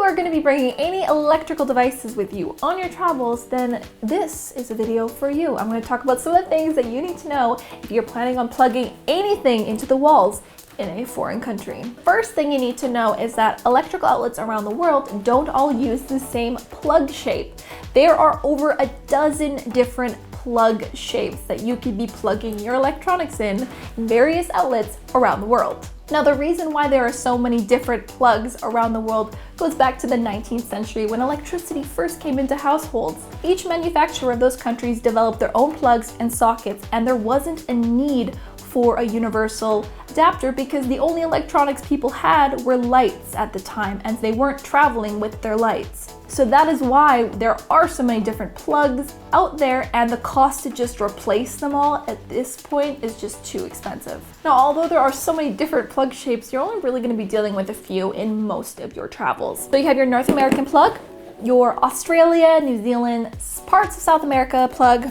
are going to be bringing any electrical devices with you on your travels, then this is a video for you. I'm going to talk about some of the things that you need to know if you're planning on plugging anything into the walls in a foreign country. First thing you need to know is that electrical outlets around the world don't all use the same plug shape. There are over a dozen different plug shapes that you could be plugging your electronics in various outlets around the world. Now, the reason why there are so many different plugs around the world goes back to the 19th century when electricity first came into households. Each manufacturer of those countries developed their own plugs and sockets, and there wasn't a need for a universal adapter because the only electronics people had were lights at the time, and they weren't traveling with their lights. So that is why there are so many different plugs out there, and the cost to just replace them all at this point is just too expensive. Now, although there are so many different plug shapes, you're only really going to be dealing with a few in most of your travels. So you have your North American plug, your Australia, New Zealand, parts of South America plug,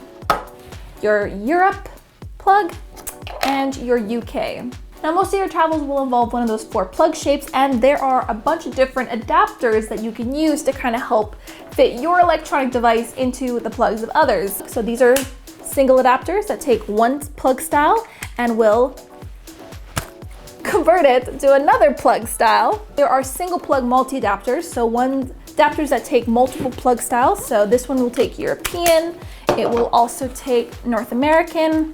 your Europe plug, and your UK. Now, most of your travels will involve one of those 4 plug shapes, and there are a bunch of different adapters that you can use to kind of help fit your electronic device into the plugs of others. So these are single adapters that take one plug style and will convert it to another plug style. There are single plug multi-adapters, so adapters that take multiple plug styles. So this one will take European, it will also take North American,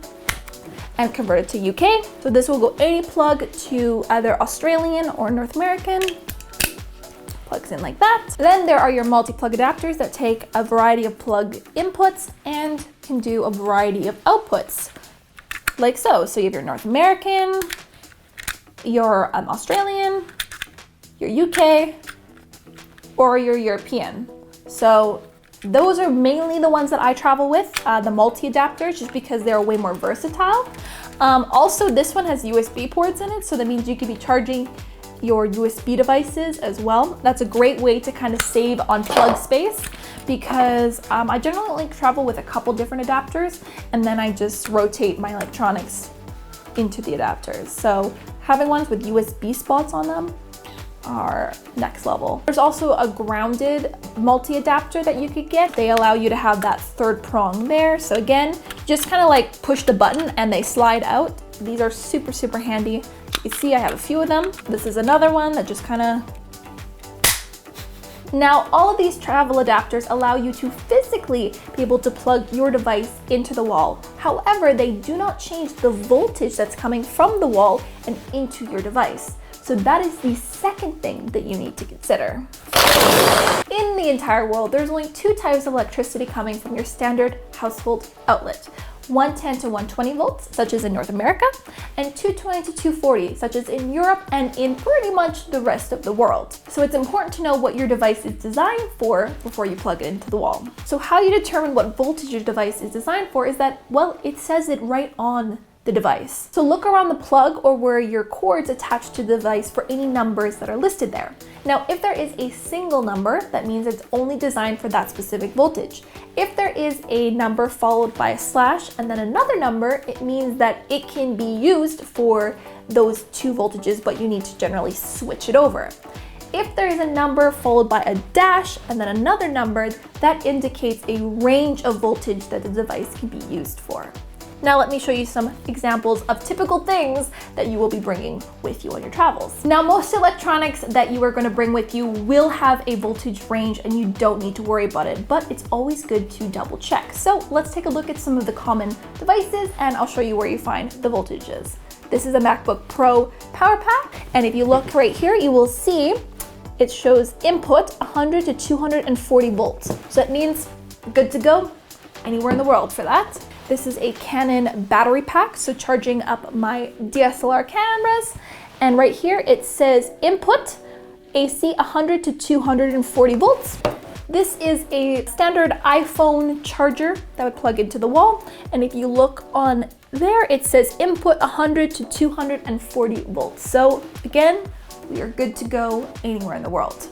and convert it to UK. So this will go any plug to either Australian or North American. Plugs in like that. Then there are your multi-plug adapters that take a variety of plug inputs and can do a variety of outputs, like so. So you have your North American, your Australian, your UK, or your European. So those are mainly the ones that I travel with, the multi-adapters, just because they're way more versatile. Also, this one has USB ports in it, so that means you could be charging your USB devices as well. That's a great way to kind of save on plug space, because I generally only travel with a couple different adapters, and then I just rotate my electronics into the adapters. So having ones with USB spots on them are next level. There's also a grounded multi-adapter that you could get. They allow you to have that third prong there. So again, just kind of like push the button and they slide out. These are super, super handy. You see I have a few of them. This is another one that just kind of... Now, all of these travel adapters allow you to physically be able to plug your device into the wall. However, they do not change the voltage that's coming from the wall and into your device. So that is the second thing that you need to consider. In the entire world, there's only 2 types of electricity coming from your standard household outlet. 110 to 120 volts, such as in North America, and 220 to 240, such as in Europe and in pretty much the rest of the world. So it's important to know what your device is designed for before you plug it into the wall. So how you determine what voltage your device is designed for is that, well, it says it right on the device. So look around the plug or where your cord's attached to the device for any numbers that are listed there. Now, if there is a single number, that means it's only designed for that specific voltage. If there is a number followed by a slash and then another number, it means that it can be used for those 2 voltages, but you need to generally switch it over. If there is a number followed by a dash and then another number, that indicates a range of voltage that the device can be used for. Now let me show you some examples of typical things that you will be bringing with you on your travels. Now, most electronics that you are going to bring with you will have a voltage range and you don't need to worry about it, but it's always good to double check. So let's take a look at some of the common devices and I'll show you where you find the voltages. This is a MacBook Pro power pack, and if you look right here, you will see it shows input 100 to 240 volts. So that means good to go anywhere in the world for that. This is a Canon battery pack, so charging up my DSLR cameras. And right here it says input AC 100 to 240 volts. This is a standard iPhone charger that would plug into the wall. And if you look on there, it says input 100 to 240 volts. So again, we are good to go anywhere in the world.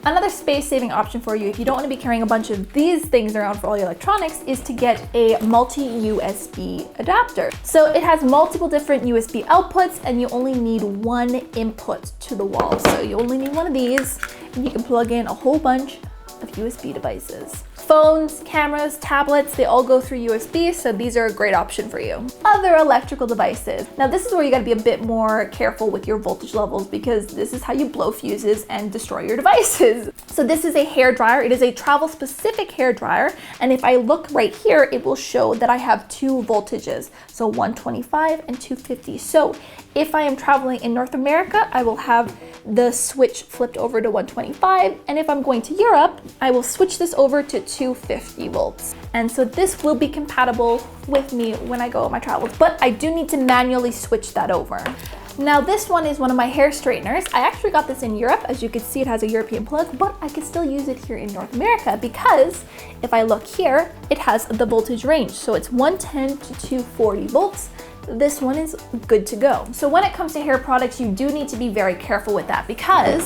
Another space-saving option for you, if you don't want to be carrying a bunch of these things around for all your electronics, is to get a multi-USB adapter. So it has multiple different USB outputs and you only need one input to the wall. So you only need one of these and you can plug in a whole bunch of USB devices. Phones, cameras, tablets, they all go through USB, so these are a great option for you. Other electrical devices. Now this is where you gotta be a bit more careful with your voltage levels because this is how you blow fuses and destroy your devices. So this is a hairdryer. It is a travel specific hairdryer, and if I look right here, it will show that I have two voltages, so 125 and 250. So if I am traveling in North America, I will have the switch flipped over to 125, and if I'm going to Europe, I will switch this over to 250 volts. And so this will be compatible with me when I go on my travels, but I do need to manually switch that over. Now this one is one of my hair straighteners. I actually got this in Europe. As you can see, it has a European plug, but I can still use it here in North America because if I look here, it has the voltage range. So it's 110 to 240 volts. This one is good to go. So when it comes to hair products, you do need to be very careful with that because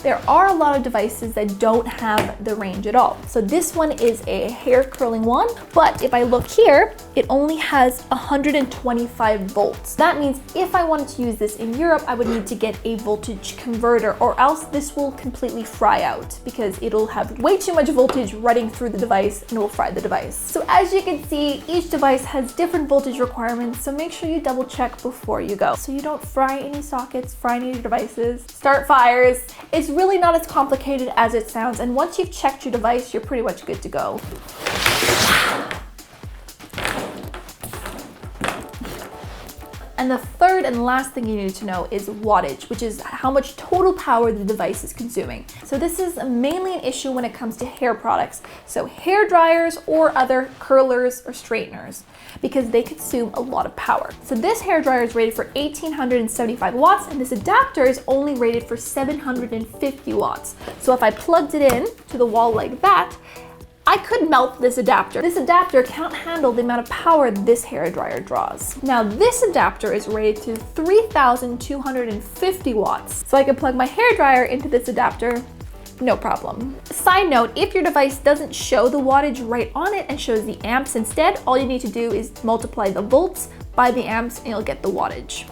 there are a lot of devices that don't have the range at all. So this one is a hair curling one, but if I look here, it only has 125 volts. That means if I wanted to use this in Europe, I would need to get a voltage converter, or else this will completely fry out because it'll have way too much voltage running through the device and it will fry the device. So as you can see, each device has different voltage requirements, so make sure you double check before you go so you don't fry any sockets, fry any devices, start fires. It's really not as complicated as it sounds, and once you've checked your device, you're pretty much good to go. And the third and last thing you need to know is wattage, which is how much total power the device is consuming. So this is mainly an issue when it comes to hair products. So hair dryers or other curlers or straighteners, because they consume a lot of power. So this hair dryer is rated for 1875 watts and this adapter is only rated for 750 watts. So if I plugged it in to the wall like that, I could melt this adapter. This adapter can't handle the amount of power this hairdryer draws. Now this adapter is rated to 3,250 watts. So I can plug my hairdryer into this adapter, no problem. Side note, if your device doesn't show the wattage right on it and shows the amps instead, all you need to do is multiply the volts by the amps and you'll get the wattage.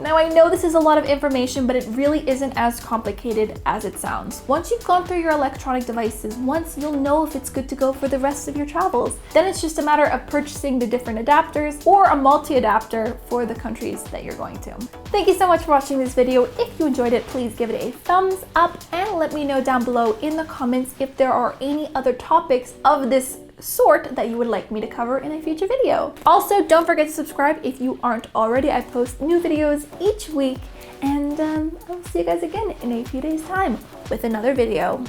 Now I know this is a lot of information, but it really isn't as complicated as it sounds. Once you've gone through your electronic devices once, you'll know if it's good to go for the rest of your travels. Then it's just a matter of purchasing the different adapters or a multi-adapter for the countries that you're going to. Thank you so much for watching this video. If you enjoyed it, please give it a thumbs up and let me know down below in the comments if there are any other topics of this sort that you would like me to cover in a future video. Also, don't forget to subscribe if you aren't already. I post new videos each week, and I'll see you guys again in a few days' time with another video.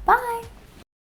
Bye!